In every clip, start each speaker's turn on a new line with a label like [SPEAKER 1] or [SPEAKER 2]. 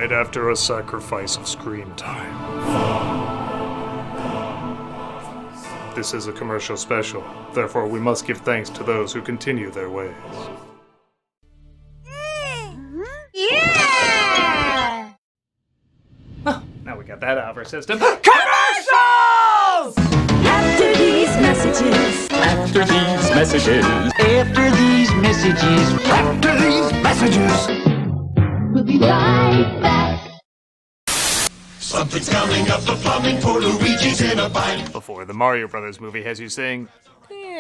[SPEAKER 1] right after a sacrifice of screen time. This is a commercial special, therefore we must give thanks to those who continue their ways.
[SPEAKER 2] Yeah!
[SPEAKER 1] Oh, now we got that out of our system.
[SPEAKER 2] Commercials! After these messages.
[SPEAKER 3] After these messages.
[SPEAKER 4] After these messages.
[SPEAKER 3] After these messages.
[SPEAKER 2] We'll be right back.
[SPEAKER 5] Something's coming up the plumbing for Luigi's in a bind.
[SPEAKER 1] Before the Mario Brothers movie has you saying,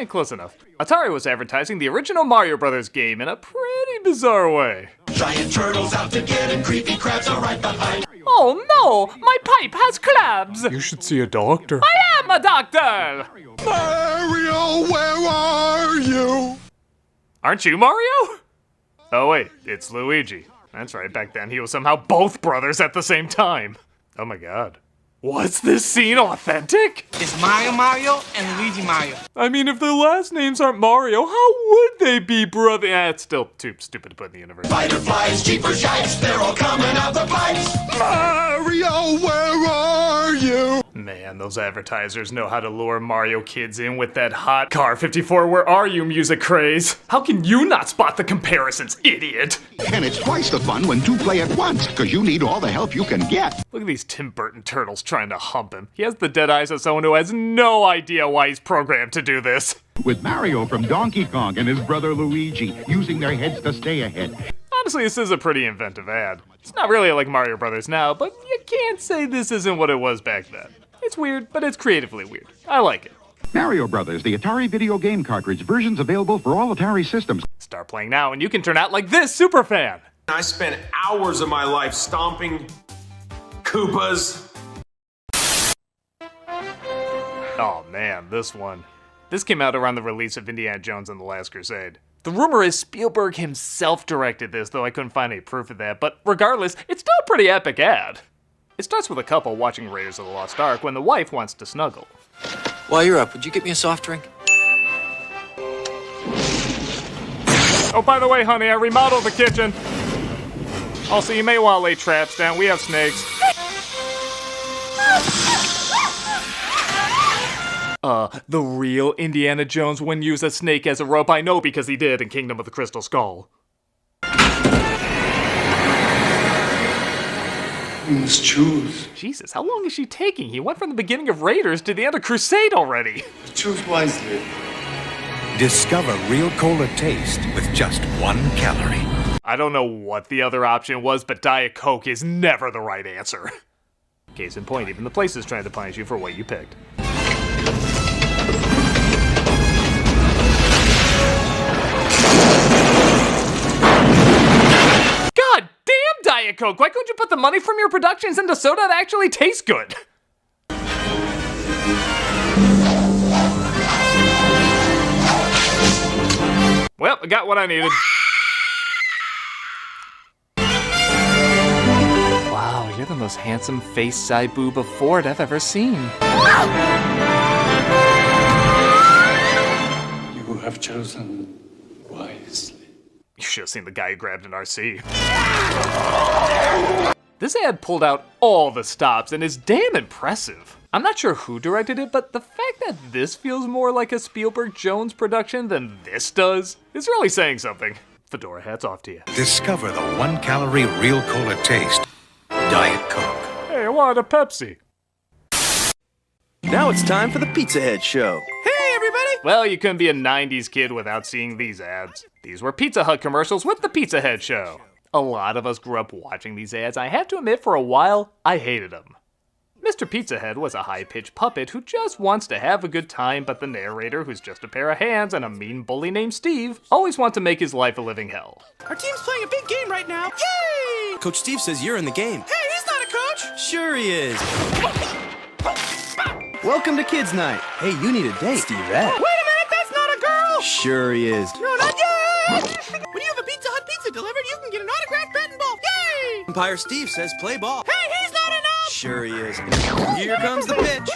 [SPEAKER 1] close enough. Atari was advertising the original Mario Brothers game in a pretty bizarre way.
[SPEAKER 5] Giant turtles out to get him, creepy crabs are right behind.
[SPEAKER 1] Oh no, my pipe has crabs! You should see a doctor. I am a doctor!
[SPEAKER 5] Mario, where are you?
[SPEAKER 1] Aren't you Mario? Oh wait, it's Luigi. That's right, back then he was somehow both brothers at the same time. Oh my god. Was this scene authentic?
[SPEAKER 6] It's Mario Mario and Luigi Mario.
[SPEAKER 1] I mean, if their last names aren't Mario, how would they be brother? It's still too stupid to put in the universe.
[SPEAKER 5] Fireflies, jeepers, yikes, they're all coming out the pipes. Mario, where are you?
[SPEAKER 1] Man, those advertisers know how to lure Mario kids in with that hot Car 54 Where Are You music craze. How can you not spot the comparisons, idiot?
[SPEAKER 7] And it's twice the fun when two play at once, because you need all the help you can get.
[SPEAKER 1] Look at these Tim Burton turtles trying to hump him. He has the dead eyes of someone who has no idea why he's programmed to do this.
[SPEAKER 7] With Mario from Donkey Kong and his brother Luigi, using their heads to stay ahead.
[SPEAKER 1] Honestly, this is a pretty inventive ad. It's not really like Mario Brothers now, but you can't say this isn't what it was back then. It's weird, but it's creatively weird. I like it.
[SPEAKER 7] Mario Brothers, the Atari video game cartridge, versions available for all Atari systems.
[SPEAKER 1] Start playing now and you can turn out like this superfan.
[SPEAKER 8] I spent hours of my life stomping Koopas.
[SPEAKER 1] Oh man, this one. This came out around the release of Indiana Jones and the Last Crusade. The rumor is Spielberg himself directed this, though I couldn't find any proof of that, but regardless, it's still a pretty epic ad. It starts with a couple watching Raiders of the Lost Ark when the wife wants to snuggle.
[SPEAKER 9] While you're up, would you get me a soft drink?
[SPEAKER 1] Oh, by the way, honey, I remodeled the kitchen. Also, you may want to lay traps down. We have snakes. The real Indiana Jones wouldn't use a snake as a rope. I know because he did in Kingdom of the Crystal Skull.
[SPEAKER 5] You must choose.
[SPEAKER 1] Jesus, how long is she taking? He went from the beginning of Raiders to the end of Crusade already.
[SPEAKER 5] Choose wisely.
[SPEAKER 3] Discover real cola taste with just 1 calorie.
[SPEAKER 1] I don't know what the other option was, but Diet Coke is never the right answer. Case in point, even the place is trying to punish you for what you picked. God damn, Diet Coke! Why couldn't you put the money from your productions into soda that actually tastes good? Well, I got what I needed. Wow, you're the most handsome face side boob of Ford I've ever seen.
[SPEAKER 5] You have chosen wisely.
[SPEAKER 1] You should have seen the guy who grabbed an RC. This ad pulled out all the stops and is damn impressive. I'm not sure who directed it, but the fact that this feels more like a Spielberg-Jones production than this does is really saying something. Fedora, hats off to you.
[SPEAKER 3] Discover the 1 calorie real cola taste. Diet Coke.
[SPEAKER 1] Hey, I wanted a Pepsi.
[SPEAKER 10] Now it's time for the Pizza Head Show.
[SPEAKER 6] Hey, everybody!
[SPEAKER 1] Well, you couldn't be a 90s kid without seeing these ads. These were Pizza Hut commercials with the Pizza Head Show. A lot of us grew up watching these ads. I have to admit, for a while, I hated them. Mr. Pizza Head was a high-pitched puppet who just wants to have a good time, but the narrator, who's just a pair of hands and a mean bully named Steve, always wants to make his life a living hell.
[SPEAKER 6] Our team's playing a big game right now. Yay!
[SPEAKER 10] Coach Steve says you're in the game.
[SPEAKER 6] Hey, he's not a coach!
[SPEAKER 10] Sure he is. Welcome to Kids Night. Hey, you need a date. Steve
[SPEAKER 6] Wait a minute, that's not a girl!
[SPEAKER 10] Sure he is.
[SPEAKER 6] No, not yet! When you have a Pizza Hut pizza delivered, you can get an autographed bat and ball. Yay!
[SPEAKER 10] Umpire Steve says play ball.
[SPEAKER 6] Hey, he's not enough!
[SPEAKER 10] Sure he is. Here comes the pitch.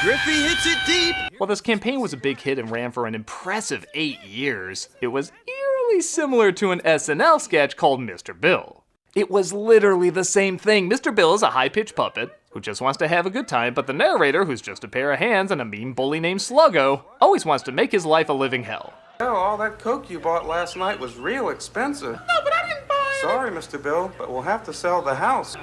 [SPEAKER 10] Griffey hits it deep.
[SPEAKER 1] While this campaign was a big hit and ran for an impressive 8 years, it was eerily similar to an SNL sketch called Mr. Bill. It was literally the same thing. Mr. Bill is a high-pitched puppet who just wants to have a good time, but the narrator, who's just a pair of hands and a mean bully named Sluggo, always wants to make his life a living hell.
[SPEAKER 10] Oh, all that Coke you bought last night was real expensive.
[SPEAKER 6] No, but I didn't buy it.
[SPEAKER 10] Sorry, Mr. Bill, but we'll have to sell the house.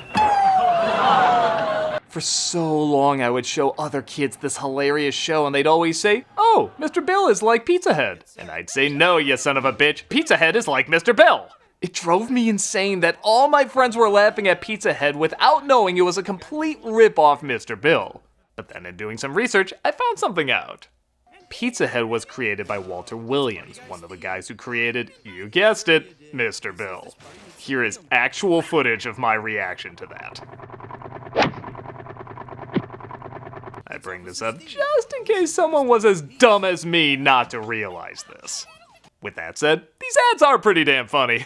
[SPEAKER 1] For so long, I would show other kids this hilarious show, and they'd always say, "Oh, Mr. Bill is like Pizza Head." And I'd say, "No, you son of a bitch, Pizza Head is like Mr. Bill." It drove me insane that all my friends were laughing at Pizza Head without knowing it was a complete rip-off Mr. Bill. But then in doing some research, I found something out. Pizza Head was created by Walter Williams, one of the guys who created, you guessed it, Mr. Bill. Here is actual footage of my reaction to that. I bring this up just in case someone was as dumb as me not to realize this. With that said, these ads are pretty damn funny.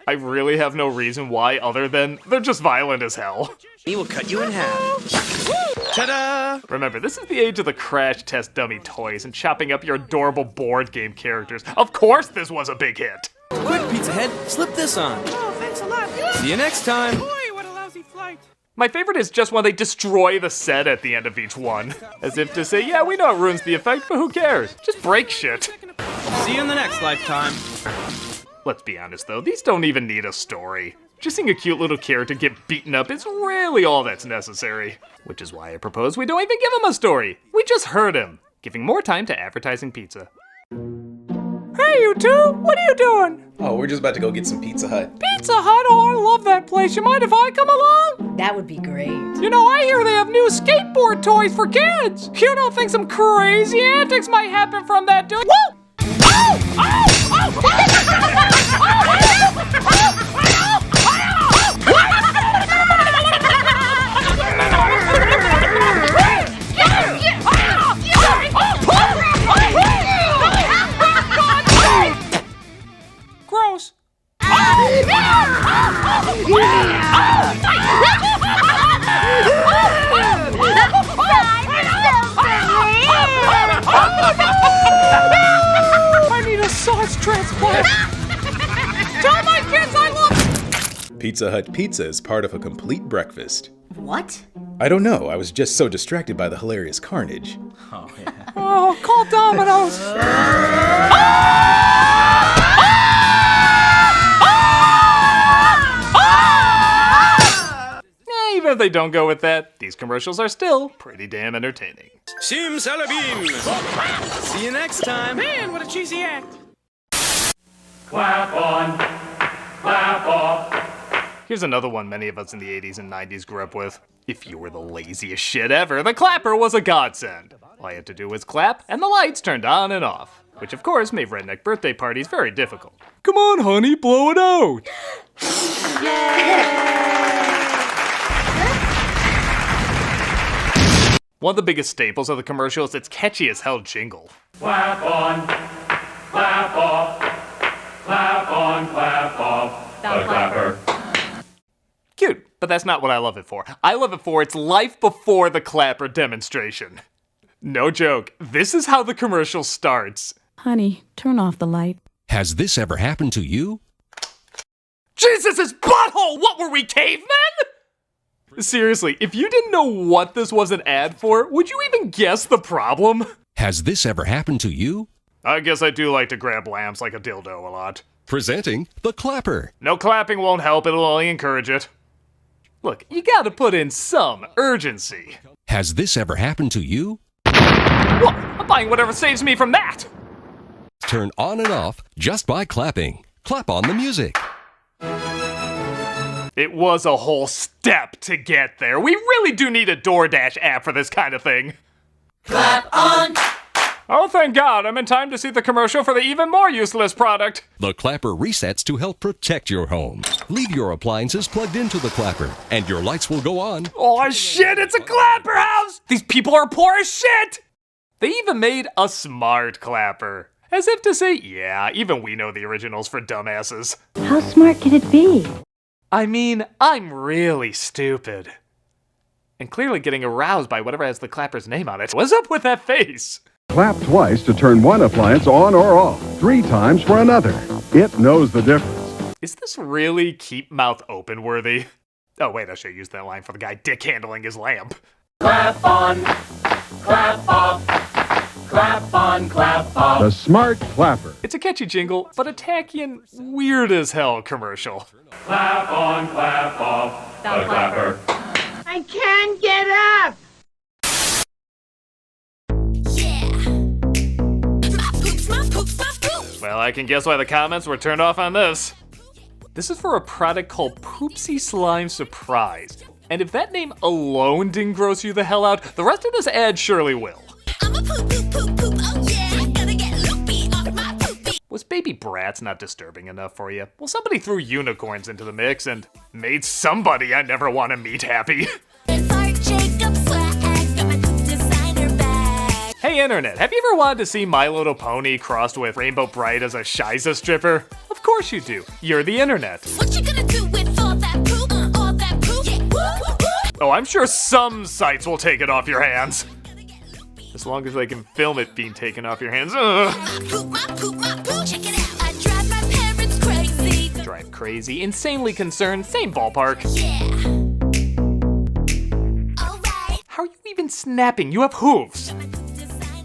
[SPEAKER 1] I really have no reason why other than they're just violent as hell.
[SPEAKER 10] He will cut you in half. Ta-da!
[SPEAKER 1] Remember, this is the age of the crash test dummy toys and chopping up your adorable board game characters. Of course this was a big hit!
[SPEAKER 10] Quick, Pizza Head, slip this on.
[SPEAKER 6] Oh, thanks a lot.
[SPEAKER 10] See you next time.
[SPEAKER 6] Boy, what a lousy flight.
[SPEAKER 1] My favorite is just when they destroy the set at the end of each one. As if to say, yeah, we know it ruins the effect, but who cares? Just break shit.
[SPEAKER 10] See you in the next lifetime.
[SPEAKER 1] Let's be honest though, these don't even need a story. Just seeing a cute little character get beaten up is really all that's necessary. Which is why I propose we don't even give him a story. We just hurt him, giving more time to advertising pizza. Hey you two, what are you doing?
[SPEAKER 11] Oh, we're just about to go get some Pizza Hut.
[SPEAKER 1] Pizza Hut? Oh, I love that place. You mind if I come along?
[SPEAKER 2] That would be great.
[SPEAKER 1] You know, I hear they have new skateboard toys for kids. You don't think some crazy antics might happen from that dude? Woo! Oh! Oh! Gross. I need a sauce transplant. Tell my kids I love.
[SPEAKER 11] Pizza Hut pizza is part of a complete breakfast.
[SPEAKER 2] What?
[SPEAKER 11] I don't know, I was just so distracted by the hilarious carnage.
[SPEAKER 1] Oh, call Domino's. Even if they don't go with that, these commercials are still pretty damn entertaining.
[SPEAKER 10] Sim Salabim. See you next time.
[SPEAKER 6] Man, what a cheesy act.
[SPEAKER 1] Clap on, clap off. Here's another one many of us in the 80s and 90s grew up with. If you were the laziest shit ever, the clapper was a godsend. All you had to do was clap, and the lights turned on and off. Which of course made redneck birthday parties very difficult. Come on, honey, blow it out! One of the biggest staples of the commercial is its catchy as hell jingle. Clap on, clap off, clap on, clap off, the clapper. Cute, but that's not what I love it for. I love it for its life before the clapper demonstration. No joke, this is how the commercial starts.
[SPEAKER 12] Honey, turn off the light.
[SPEAKER 13] Has this ever happened to you?
[SPEAKER 1] Jesus' butthole! What were we, cavemen? Seriously, if you didn't know what this was an ad for, would you even guess the problem?
[SPEAKER 13] Has this ever happened to you?
[SPEAKER 1] I guess I do like to grab lamps like a dildo a lot.
[SPEAKER 13] Presenting the clapper.
[SPEAKER 1] No clapping won't help, it'll only encourage it. Look, you gotta put in some urgency.
[SPEAKER 13] Has this ever happened to you?
[SPEAKER 1] What? I'm buying whatever saves me from that!
[SPEAKER 13] Turn on and off just by clapping. Clap on the music.
[SPEAKER 1] It was a whole step to get there. We really do need a DoorDash app for this kind of thing.
[SPEAKER 2] Clap on.
[SPEAKER 1] Oh, thank God, I'm in time to see the commercial for the even more useless product.
[SPEAKER 13] The clapper resets to help protect your home. Leave your appliances plugged into the clapper, and your lights will go on.
[SPEAKER 1] Oh shit, it's a clapper house! These people are poor as shit! They even made a smart clapper. As if to say, yeah, even we know the originals for dumbasses.
[SPEAKER 2] How smart can it be?
[SPEAKER 1] I mean, I'm really stupid. And clearly getting aroused by whatever has the clapper's name on it. What's up with that face?
[SPEAKER 7] Clap twice to turn one appliance on or off, 3 times for another. It knows the difference.
[SPEAKER 1] Is this really keep mouth open worthy? Oh wait, I should use that line for the guy dick handling his lamp.
[SPEAKER 5] Clap on, clap off, clap on, clap off.
[SPEAKER 7] The Smart Clapper.
[SPEAKER 1] It's a catchy jingle, but a tacky and weird as hell commercial.
[SPEAKER 5] Clap on, clap off, the clapper.
[SPEAKER 6] I can't get up!
[SPEAKER 1] Well, I can guess why the comments were turned off on this. This is for a product called Poopsie Slime Surprise. And if that name alone didn't gross you the hell out, the rest of this ad surely will. Was Baby Bratz not disturbing enough for you? Well, somebody threw unicorns into the mix and made somebody I never want to meet happy. Hey internet, have you ever wanted to see My Little Pony crossed with Rainbow Bright as a Shiza stripper? Of course you do. You're the internet.
[SPEAKER 14] What you gonna do with all that poop? All that poop? Yeah.
[SPEAKER 1] Oh, I'm sure some sites will take it off your hands. As long as they can film it being taken off your hands.
[SPEAKER 14] My poop, check it out. I drive my parents crazy.
[SPEAKER 1] Drive crazy, insanely concerned, same ballpark.
[SPEAKER 14] Yeah. Alright.
[SPEAKER 1] How are you even snapping? You have hooves.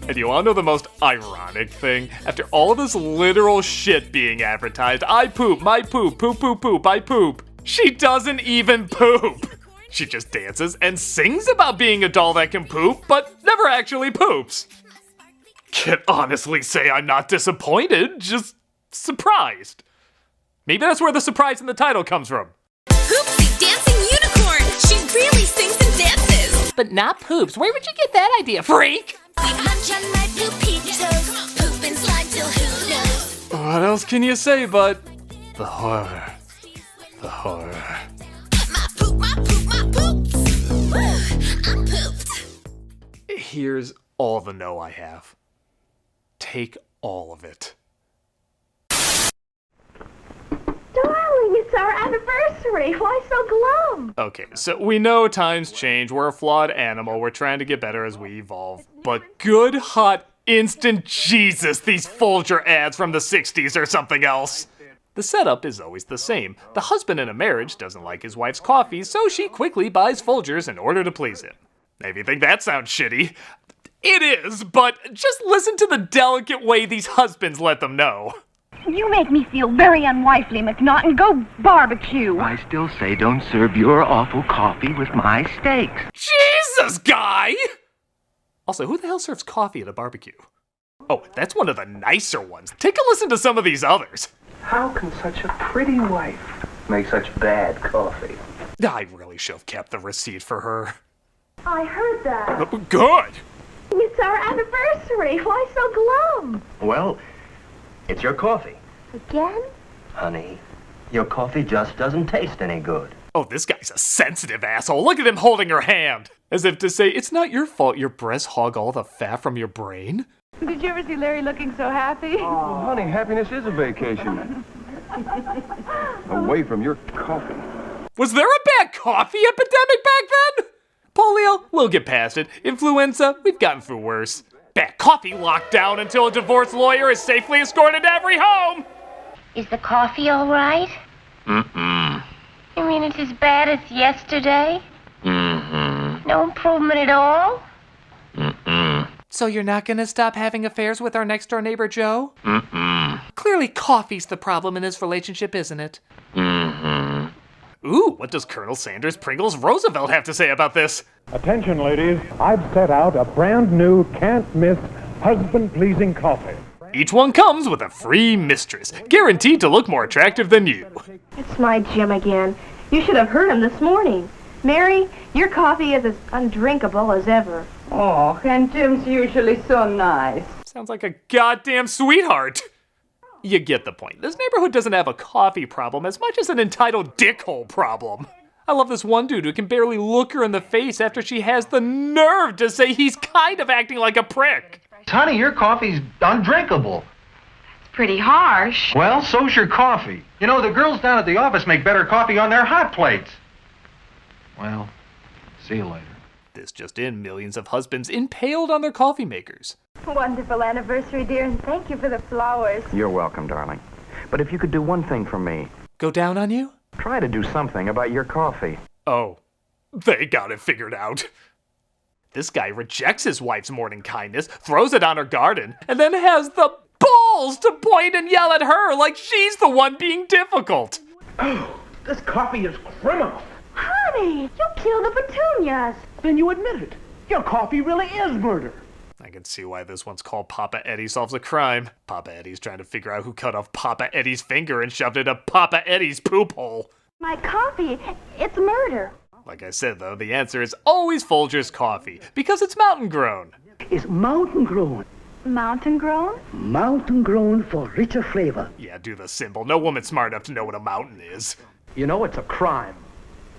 [SPEAKER 1] And you wanna know the most ironic thing? After all of this literal shit being advertised, I poop, my poop, poop, poop, poop, I poop. She doesn't even poop. She just dances and sings about being a doll that can poop, but never actually poops. Can't honestly say I'm not disappointed, just surprised. Maybe that's where the surprise in the title comes from.
[SPEAKER 14] Poopsie, dancing unicorn. She really sings and dances.
[SPEAKER 1] But not poops. Where would you get that idea, freak?
[SPEAKER 14] We munch on my poopy toes. Poop and slide till who knows.
[SPEAKER 1] What else can you say but the horror? The horror.
[SPEAKER 14] My poop, my poop, my poops. Woo, I'm pooped.
[SPEAKER 1] Here's all the no I have. Take all of it.
[SPEAKER 2] Darling, it's our anniversary. Why so glum?
[SPEAKER 1] Okay, so we know times change. We're a flawed animal. We're trying to get better as we evolve. But good, hot, instant Jesus, these Folger ads from the 60s or something else. The setup is always the same. The husband in a marriage doesn't like his wife's coffee, so she quickly buys Folgers in order to please him. Maybe you think that sounds shitty. It is, but just listen to the delicate way these husbands let them know.
[SPEAKER 2] You make me feel very unwifely, McNaughton. Go barbecue.
[SPEAKER 4] I still say don't serve your awful coffee with my steaks.
[SPEAKER 1] Jesus, guy! Also, who the hell serves coffee at a barbecue? Oh, that's one of the nicer ones. Take a listen to some of these others.
[SPEAKER 15] How can such a pretty wife make such bad coffee?
[SPEAKER 1] I really should have kept the receipt for her.
[SPEAKER 2] I heard that.
[SPEAKER 1] Good!
[SPEAKER 2] It's our anniversary. Why so glum?
[SPEAKER 15] Well, it's your coffee.
[SPEAKER 2] Again?
[SPEAKER 15] Honey, your coffee just doesn't taste any good.
[SPEAKER 1] Oh, this guy's a sensitive asshole. Look at him holding her hand. As if to say, it's not your fault your breasts hog all the fat from your brain.
[SPEAKER 2] Did you ever see Larry looking so happy?
[SPEAKER 7] Oh, honey, happiness is a vacation. Away from your coffee.
[SPEAKER 1] Was there a bad coffee epidemic back then? Polio, we'll get past it. Influenza, we've gotten through worse. Bad coffee locked down until a divorce lawyer is safely escorted to every home.
[SPEAKER 2] Is the coffee all right?
[SPEAKER 15] Mm-mm.
[SPEAKER 2] You mean it's as bad as yesterday?
[SPEAKER 15] Mm-hmm.
[SPEAKER 2] No improvement at all?
[SPEAKER 15] Mm-mm.
[SPEAKER 1] So you're not gonna stop having affairs with our next-door neighbor, Joe?
[SPEAKER 15] Mm-mm.
[SPEAKER 1] Clearly coffee's the problem in this relationship, isn't it?
[SPEAKER 15] Mm-hmm.
[SPEAKER 1] Ooh, what does Colonel Sanders Pringles Roosevelt have to say about this?
[SPEAKER 7] Attention, ladies. I've set out a brand new, can't-miss, husband-pleasing coffee.
[SPEAKER 1] Each one comes with a free mistress, guaranteed to look more attractive than you.
[SPEAKER 2] It's my Jim again. You should have heard him this morning. Mary, your coffee is as undrinkable as ever.
[SPEAKER 16] Oh, and Jim's usually so nice.
[SPEAKER 1] Sounds like a goddamn sweetheart. You get the point. This neighborhood doesn't have a coffee problem as much as an entitled dickhole problem. I love this one dude who can barely look her in the face after she has the nerve to say he's kind of acting like a prick.
[SPEAKER 15] Honey, your coffee's undrinkable.
[SPEAKER 2] It's pretty harsh.
[SPEAKER 15] Well, so's your coffee. You know, the girls down at the office make better coffee on their hot plates. Well, see you later.
[SPEAKER 1] This just in, millions of husbands impaled on their coffee makers.
[SPEAKER 2] Wonderful anniversary, dear, and thank you for the flowers.
[SPEAKER 15] You're welcome, darling. But if you could do one thing for me.
[SPEAKER 1] go down on you?
[SPEAKER 15] Try to do something about your coffee.
[SPEAKER 1] Oh, they got it figured out. This guy rejects his wife's morning kindness, throws it on her garden, and then has the balls to point and yell at her like she's the one being difficult.
[SPEAKER 7] Oh, this coffee is criminal.
[SPEAKER 2] Honey, you killed the petunias.
[SPEAKER 7] Then you admit it. Your coffee really is murder.
[SPEAKER 1] I can see why this one's called Papa Eddie Solves a Crime. Papa Eddie's trying to figure out who cut off Papa Eddie's finger and shoved it up Papa Eddie's poop hole.
[SPEAKER 2] My coffee, it's murder.
[SPEAKER 1] Like I said, though, the answer is always Folgers coffee, because it's mountain grown.
[SPEAKER 17] It's mountain grown.
[SPEAKER 2] Mountain grown?
[SPEAKER 17] Mountain grown for richer flavor.
[SPEAKER 1] Yeah, do the symbol. No woman's smart enough to know what a mountain is.
[SPEAKER 18] You know, it's a crime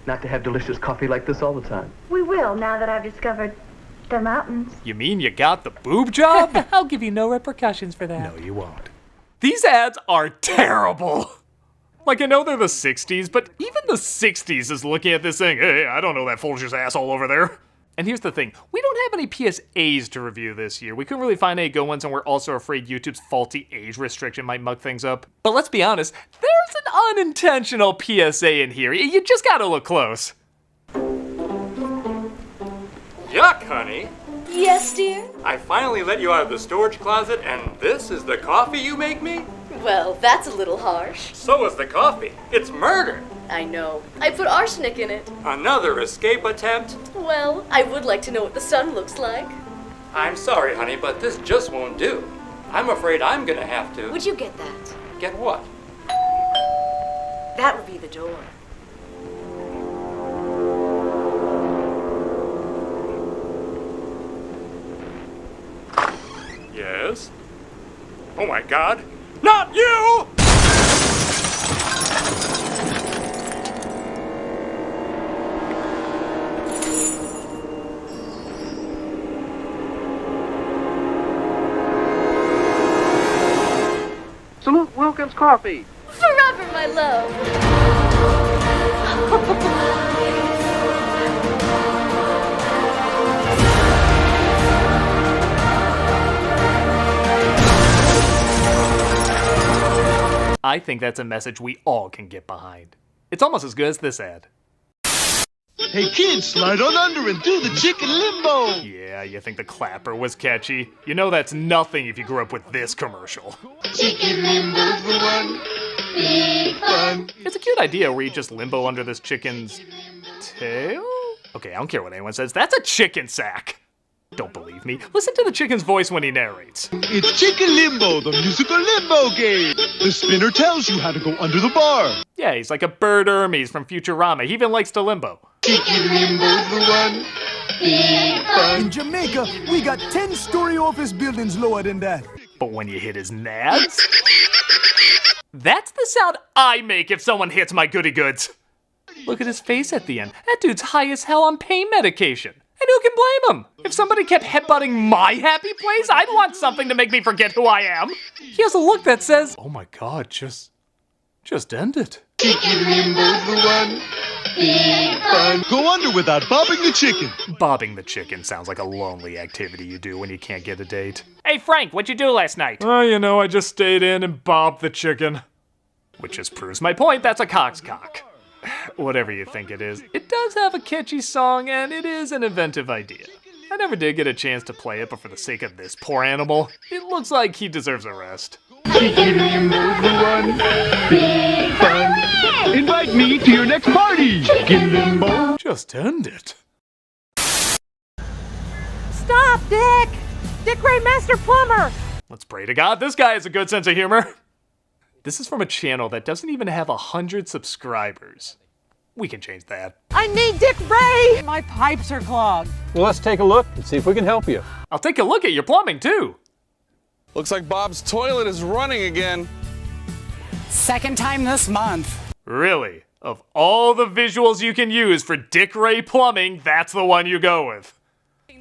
[SPEAKER 18] not to have delicious coffee like this all the time.
[SPEAKER 2] We will, now that I've discovered the mountains.
[SPEAKER 1] You mean you got the boob job? I'll give you no repercussions for that. No, you won't. These ads are terrible. Like, I know they're the 60s, but even the 60s is looking at this saying, hey, I don't know that Folgers asshole over there. And here's the thing, we don't have any PSAs to review this year. We couldn't really find any good ones, and we're also afraid YouTube's faulty age restriction might muck things up. But let's be honest, there's an unintentional PSA in here. You just gotta look close.
[SPEAKER 19] Yuck, honey.
[SPEAKER 20] Yes, dear?
[SPEAKER 19] I finally let you out of the storage closet, and this is the coffee you make me?
[SPEAKER 20] Well, that's a little harsh.
[SPEAKER 19] So is the coffee. It's murder.
[SPEAKER 20] I know. I put arsenic in it.
[SPEAKER 19] Another escape attempt?
[SPEAKER 20] Well, I would like to know what the sun looks like.
[SPEAKER 19] I'm sorry, honey, but this just won't do. I'm afraid I'm gonna have to.
[SPEAKER 20] Would you get that?
[SPEAKER 19] Get what?
[SPEAKER 20] That would be the door.
[SPEAKER 19] Yes? Oh my God. Not you!
[SPEAKER 18] Salute Wilkins Coffee.
[SPEAKER 20] Forever, my love.
[SPEAKER 1] I think that's a message we all can get behind. It's almost as good as this ad.
[SPEAKER 5] Hey kids, slide on under and do the chicken limbo.
[SPEAKER 1] Yeah, you think the clapper was catchy? You know that's nothing if you grew up with this commercial.
[SPEAKER 5] Chicken limbo's the one. Big fun.
[SPEAKER 1] It's a cute idea where you just limbo under this chicken's tail? Okay, I don't care what anyone says. That's a chicken sack. Don't believe me? Listen to the chicken's voice when he narrates.
[SPEAKER 5] It's Chicken Limbo, the musical limbo game. The spinner tells you how to go under the bar.
[SPEAKER 1] Yeah, he's like a bird Hermes from Futurama. He even likes to limbo.
[SPEAKER 5] Chicken Limbo's the one. Big fun.
[SPEAKER 21] In Jamaica, we got 10-story office buildings lower than that.
[SPEAKER 1] But when you hit his nads, that's the sound I make if someone hits my goody goods. Look at his face at the end. That dude's high as hell on pain medication. And who can blame him? If somebody kept headbutting my happy place, I'd want something to make me forget who I am. He has a look that says, oh my God, just end it.
[SPEAKER 5] Chicken Limbo's the one. Big fun. Go under without bobbing the chicken.
[SPEAKER 1] Bobbing the chicken sounds like a lonely activity you do when you can't get a date. Hey Frank, what'd you do last night? Oh, you know, I just stayed in and bobbed the chicken. Which just proves my point, that's a cock. Whatever you think it is, it does have a catchy song and it is an inventive idea. I never did get a chance to play it, but for the sake of this poor animal, it looks like he deserves a rest.
[SPEAKER 5] Chicken Limbo's the one. Big fun. Invite me to your next party. Chicken Limbo.
[SPEAKER 1] Just end it.
[SPEAKER 22] Stop, Dick! Dick Ray Master Plumber!
[SPEAKER 1] Let's pray to God this guy has a good sense of humor. This is from a channel that doesn't even have 100 subscribers. We can change that.
[SPEAKER 22] I need Dick Ray! My pipes are clogged.
[SPEAKER 23] Well, let's take a look and see if we can help you.
[SPEAKER 1] I'll take a look at your plumbing, too.
[SPEAKER 10] Looks like Bob's toilet is running again.
[SPEAKER 22] Second time this month.
[SPEAKER 1] Really? Of all the visuals you can use for Dick Ray Plumbing, that's the one you go with.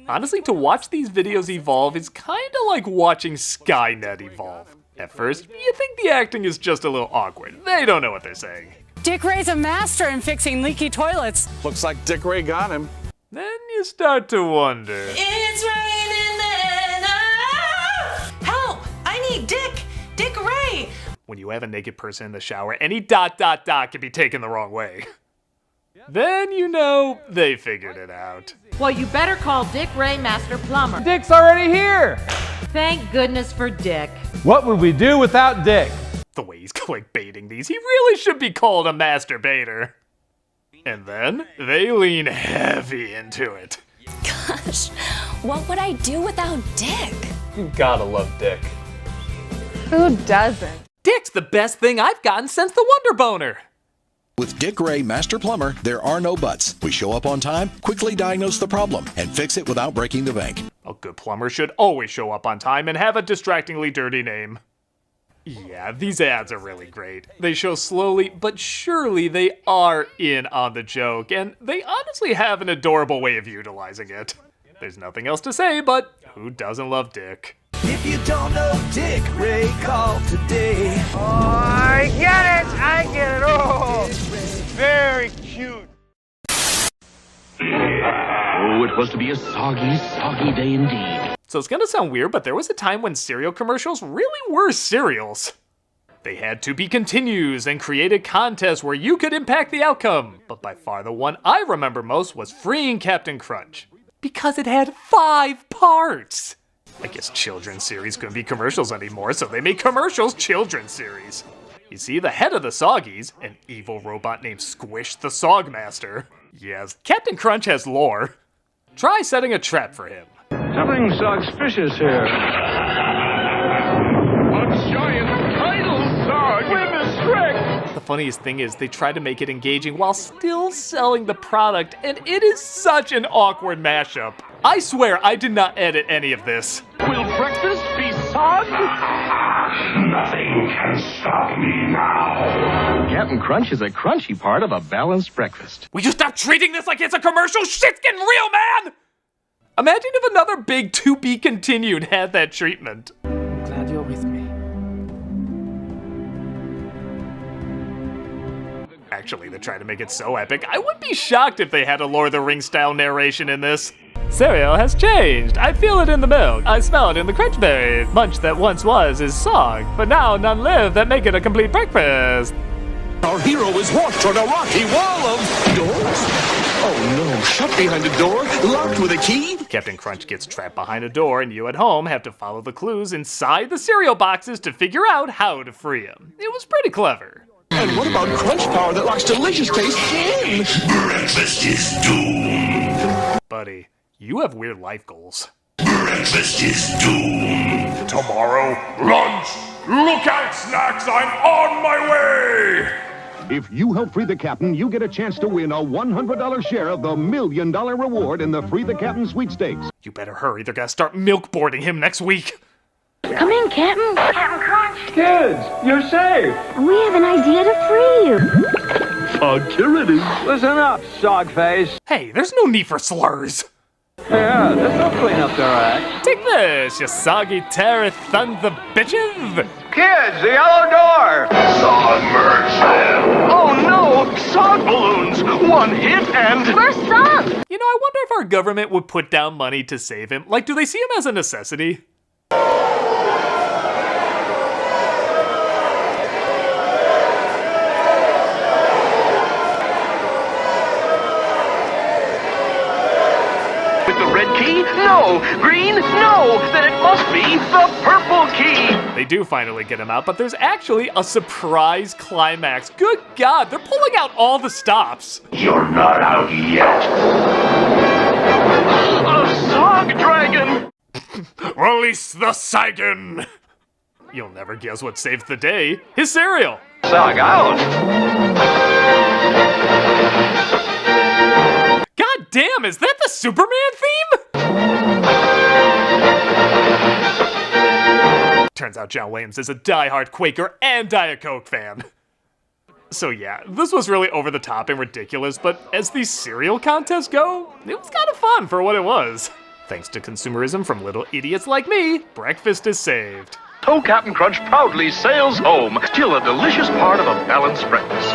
[SPEAKER 1] Honestly, to watch these videos evolve is kinda like watching Skynet evolve. At first, you think the acting is just a little awkward. They don't know what they're saying.
[SPEAKER 22] Dick Ray's a master in fixing leaky toilets.
[SPEAKER 10] Looks like Dick Ray got him.
[SPEAKER 1] Then you start to wonder.
[SPEAKER 22] It's raining men. Ah! Help! I need Dick Ray!
[SPEAKER 1] When you have a naked person in the shower, any ... can be taken the wrong way. Then you know they figured it out.
[SPEAKER 3] Well, you better call Dick Ray, Master Plumber.
[SPEAKER 23] Dick's already here!
[SPEAKER 3] Thank goodness for Dick.
[SPEAKER 23] What would we do without Dick?
[SPEAKER 1] The way he's clickbaiting these, he really should be called a masturbator. And then they lean heavy into it.
[SPEAKER 8] Gosh, what would I do without Dick?
[SPEAKER 23] You gotta love Dick.
[SPEAKER 9] Who doesn't?
[SPEAKER 1] Dick's the best thing I've gotten since the Wonder Boner.
[SPEAKER 24] With Dick Ray, Master Plumber, there are no buts. We show up on time, quickly diagnose the problem, and fix it without breaking the bank.
[SPEAKER 1] A good plumber should always show up on time and have a distractingly dirty name. Yeah, these ads are really great. They show slowly but surely they are in on the joke, and they honestly have an adorable way of utilizing it. There's nothing else to say, but who doesn't love Dick?
[SPEAKER 25] If you don't know Dick Ray, call today.
[SPEAKER 21] Oh, I get it! I get it! Oh, very cute.
[SPEAKER 5] Oh, it was to be a soggy, soggy day indeed.
[SPEAKER 1] So it's gonna sound weird, but there was a time when cereal commercials really were cereals. They had to be continues and created contests where you could impact the outcome. But by far the one I remember most was Freeing Captain Crunch. Because it had 5 parts. I guess children's series couldn't be commercials anymore, so they made commercials children's series. You see, the head of the Soggies, an evil robot named Squish the Sogmaster. Yes, Captain Crunch has lore. Try setting a trap for him.
[SPEAKER 7] Something suspicious here.
[SPEAKER 5] A giant tidal sog with a trick.
[SPEAKER 1] The funniest thing is they try to make it engaging while still selling the product, and it is such an awkward mashup. I swear I did not edit any of this.
[SPEAKER 5] Will breakfast be sog?
[SPEAKER 26] Nothing can stop me now.
[SPEAKER 18] Captain Crunch is a crunchy part of a balanced breakfast.
[SPEAKER 1] Will you stop treating this like it's a commercial? Shit's getting real, man! Imagine if another big to be continued had that treatment.
[SPEAKER 27] I'm glad you're with me.
[SPEAKER 1] Actually, they try to make it so epic, I wouldn't be shocked if they had a Lord of the Rings style narration in this. Cereal has changed. I feel it in the milk. I smell it in the crunch berries. Munch that once was is sog, but now none live that make it a complete breakfast.
[SPEAKER 5] Our hero is washed on a rocky wall of doors. Oh no, shut behind a door, locked with a key.
[SPEAKER 1] Captain Crunch gets trapped behind a door, and you at home have to follow the clues inside the cereal boxes to figure out how to free him. It was pretty clever.
[SPEAKER 5] And what about crunch power that locks delicious taste in?
[SPEAKER 26] Breakfast is doomed.
[SPEAKER 1] Buddy, you have weird life goals.
[SPEAKER 26] Breakfast is doomed. Tomorrow, lunch. Look out, snacks, I'm on my way.
[SPEAKER 7] If you help free the captain, you get a chance to win a $100 share of the $1 million reward in the Free the Captain sweepstakes.
[SPEAKER 1] You better hurry, they're gonna start milk boarding him next week.
[SPEAKER 2] Come in, Captain. Captain Crunch.
[SPEAKER 23] Kids, you're safe!
[SPEAKER 2] We have an idea to free you.
[SPEAKER 7] Security.
[SPEAKER 23] Listen up, Sogface.
[SPEAKER 1] Hey, there's no need for slurs.
[SPEAKER 23] Yeah, this'll clean up their act.
[SPEAKER 1] Take this, you soggy terror thunder bitches.
[SPEAKER 18] Kids, the yellow door!
[SPEAKER 26] Submerge them.
[SPEAKER 18] Oh no! Sog balloons! One hit and...
[SPEAKER 2] We're sunk.
[SPEAKER 1] You know, I wonder if our government would put down money to save him. Like, do they see him as a necessity?
[SPEAKER 18] With the red key? No! Green? No! Then it must be the purple key!
[SPEAKER 1] They do finally get him out, but there's actually a surprise climax. Good God, they're pulling out all the stops.
[SPEAKER 26] You're not out yet.
[SPEAKER 18] A Sog dragon!
[SPEAKER 1] Release the Sagan! You'll never guess what saved the day. His cereal!
[SPEAKER 18] Sog out!
[SPEAKER 1] God damn, is that the Superman theme? Turns out John Williams is a diehard Quaker and Diet Coke fan. So yeah, this was really over the top and ridiculous, but as these cereal contests go, it was kind of fun for what it was. Thanks to consumerism from little idiots like me, breakfast is saved.
[SPEAKER 18] So Captain Crunch proudly sails home, still a delicious part of a balanced breakfast.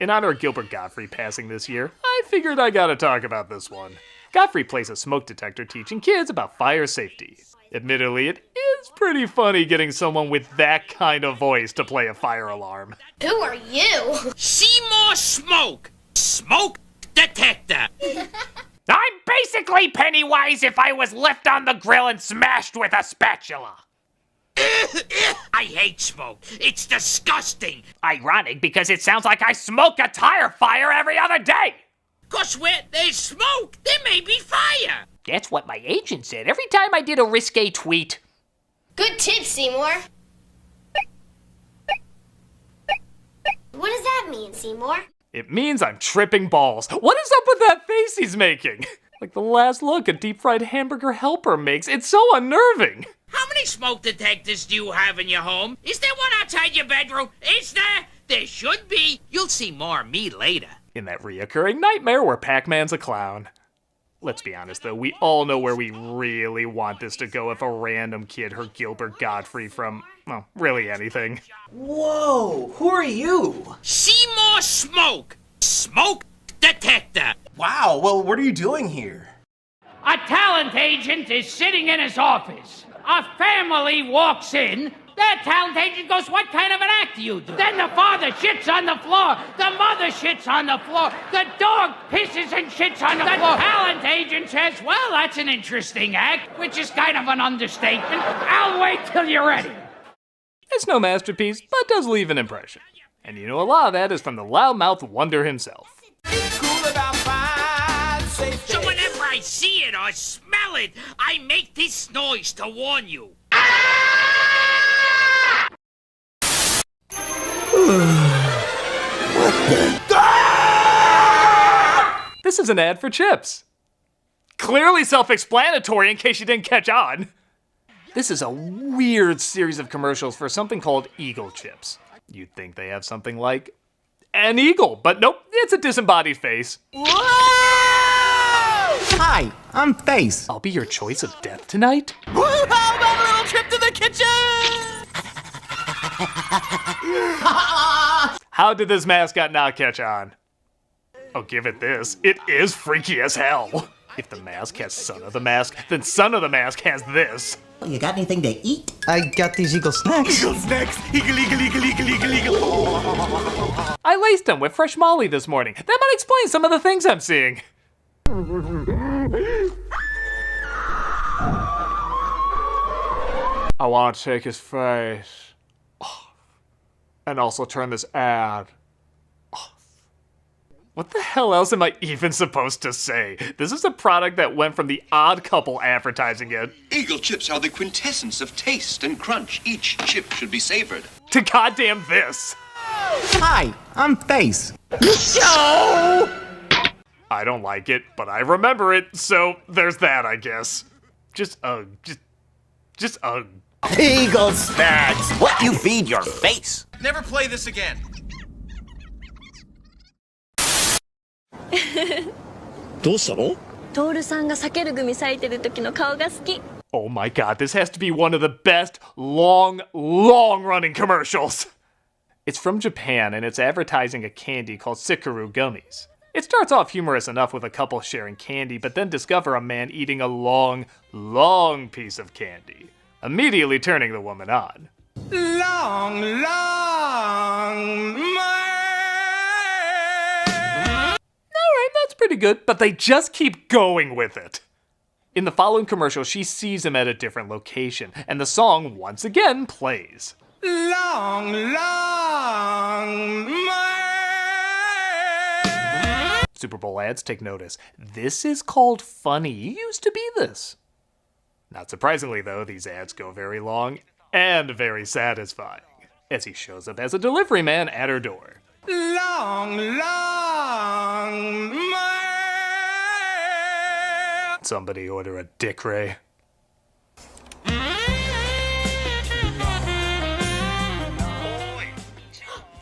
[SPEAKER 1] In honor of Gilbert Godfrey passing this year, I figured I gotta talk about this one. Godfrey plays a smoke detector teaching kids about fire safety. Admittedly, it is pretty funny getting someone with that kind of voice to play a fire alarm.
[SPEAKER 20] Who are you?
[SPEAKER 4] Seymour Smoke! Smoke detector!
[SPEAKER 6] I'm basically Pennywise if I was left on the grill and smashed with a spatula.
[SPEAKER 4] I hate smoke. It's disgusting.
[SPEAKER 6] Ironic because it sounds like I smoke a tire fire every other day.
[SPEAKER 4] 'Cause where there's smoke, there may be fire.
[SPEAKER 6] That's what my agent said every time I did a risque tweet.
[SPEAKER 20] Good tip, Seymour. What does that mean, Seymour?
[SPEAKER 1] It means I'm tripping balls. What is up with that face he's making? Like the last look a deep-fried hamburger helper makes. It's so unnerving.
[SPEAKER 4] How many smoke detectors do you have in your home? Is there one outside your bedroom? Is there? There should be. You'll see more of me later.
[SPEAKER 1] In that reoccurring nightmare where Pac-Man's a clown. Let's be honest though, we all know where we really want this to go if a random kid heard Gilbert Godfrey from, well, really anything.
[SPEAKER 11] Whoa, who are you?
[SPEAKER 4] Seymour Smoke! Smoke detector!
[SPEAKER 11] Wow, well, what are you doing here?
[SPEAKER 12] A talent agent is sitting in his office. A family walks in. That talent agent goes, "What kind of an act do you do?" Then the father shits on the floor. The mother shits on the floor. The dog pisses and shits on the floor. The talent agent says, "Well, that's an interesting act," which is kind of an understatement. I'll wait till you're ready.
[SPEAKER 1] It's no masterpiece, but does leave an impression. And you know a lot of that is from the loudmouth wonder himself.
[SPEAKER 4] So whenever I see it or smell it, I make this noise to warn you.
[SPEAKER 1] This is an ad for chips. Clearly self-explanatory in case you didn't catch on. This is a weird series of commercials for something called Eagle Chips. You'd think they have something like an eagle, but nope, it's a disembodied face.
[SPEAKER 11] Whoa! Hi, I'm Face.
[SPEAKER 1] I'll be your choice of death tonight.
[SPEAKER 11] How about a little trip to the kitchen?
[SPEAKER 1] How did this mascot not catch on? I'll give it this. It is freaky as hell. If the mask has Son of the Mask, then Son of the Mask has this.
[SPEAKER 11] You got anything to eat? I got these Eagle snacks.
[SPEAKER 26] Eagle snacks! Eagle, eagle, eagle, eagle, eagle, eagle.
[SPEAKER 1] I laced them with fresh Molly this morning. That might explain some of the things I'm seeing. I want to take his face off. And also turn this ad off. What the hell else am I even supposed to say? This is a product that went from the Odd Couple advertising it.
[SPEAKER 13] Eagle chips are the quintessence of taste and crunch. Each chip should be savored.
[SPEAKER 1] To goddamn this.
[SPEAKER 11] Hi, I'm Face.
[SPEAKER 1] Show! I don't like it, but I remember it, so there's that, I guess. Just ugh.
[SPEAKER 11] Eagle snacks! What you feed your face?
[SPEAKER 10] Never play this again.
[SPEAKER 14] どうしたの？
[SPEAKER 8] トールさんが避ける組咲いてる時の顔が好き。
[SPEAKER 1] Oh my god, this has to be one of the best long-running commercials. It's from Japan, and it's advertising a candy called Sikaru gummies. It starts off humorous enough with a couple sharing candy, but then discover a man eating a long piece of candy, immediately turning the woman on.
[SPEAKER 11] Long.
[SPEAKER 1] Alright, that's pretty good, but they just keep going with it. In the following commercial, she sees him at a different location, and the song once again plays.
[SPEAKER 11] Long.
[SPEAKER 1] Super Bowl ads take notice. This is called funny. You used to be this. Not surprisingly, though, these ads go very long and very satisfying, as he shows up as a delivery man at her door.
[SPEAKER 11] Long.
[SPEAKER 1] Somebody order a Dick Ray.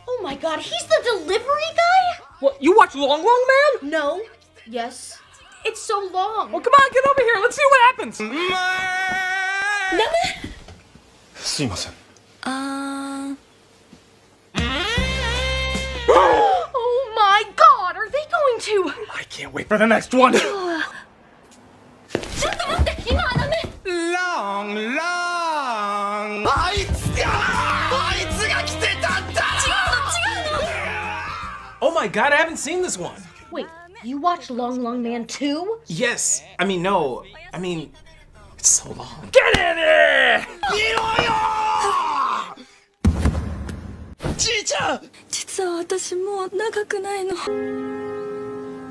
[SPEAKER 20] Oh my god, he's the delivery guy?
[SPEAKER 1] What, you watch Long Man?
[SPEAKER 20] No. Yes. It's so long.
[SPEAKER 1] Well, come on, get over here. Let's see what happens.
[SPEAKER 14] すいません。
[SPEAKER 20] Oh my god, are they going to?
[SPEAKER 1] I can't wait for the next one.
[SPEAKER 3] my god, I haven't seen this one.
[SPEAKER 15] Wait, you watched Long Long Man 2?
[SPEAKER 3] Yes. I mean, no. I mean, it's so long.
[SPEAKER 6] Get in here!
[SPEAKER 25] じいちゃん
[SPEAKER 8] 実は私もう長くないの。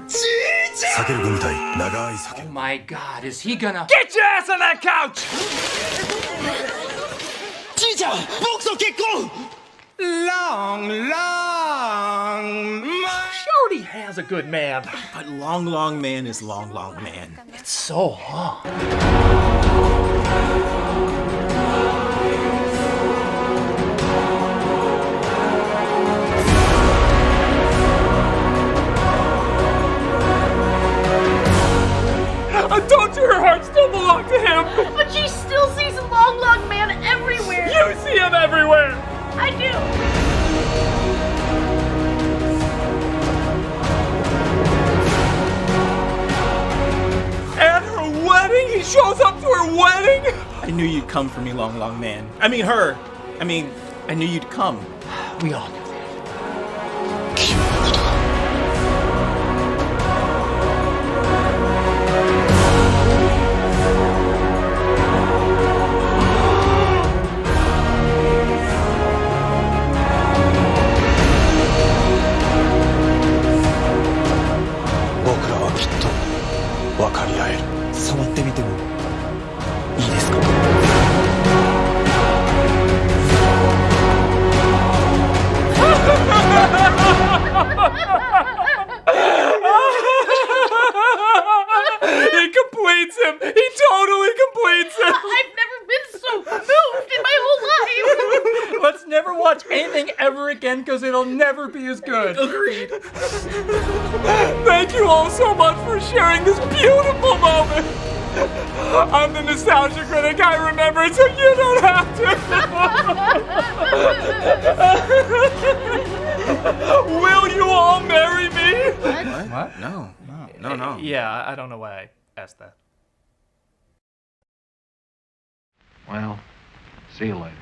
[SPEAKER 25] じいちゃん
[SPEAKER 14] 酒る組たい長い酒
[SPEAKER 12] Oh my god, is he gonna...
[SPEAKER 6] Get your ass on that couch!
[SPEAKER 25] じいちゃん僕と結婚 Long, long man.
[SPEAKER 6] Shorty has a good man.
[SPEAKER 3] But Long Long Man is Long Long Man.
[SPEAKER 6] It's so long. Don't you, her heart still belong to him?
[SPEAKER 15] But she still sees Long Long Man everywhere.
[SPEAKER 6] You see him everywhere.
[SPEAKER 15] I do.
[SPEAKER 6] At her wedding? He shows up to her wedding?
[SPEAKER 3] I knew you'd come for me, Long Long Man. I mean, her. I knew you'd come.
[SPEAKER 6] We all knew. He completes him. He totally completes him.
[SPEAKER 15] I've never been so moved in my whole life.
[SPEAKER 6] Let's never watch anything ever again because it'll never be as good.
[SPEAKER 3] Agreed.
[SPEAKER 6] Thank you all so much for sharing this beautiful moment. I'm the nostalgia critic. I remember it so you don't have to. Will you all marry me?
[SPEAKER 3] What? No.
[SPEAKER 1] Yeah, I don't know why I asked that.
[SPEAKER 16] Well, see you later.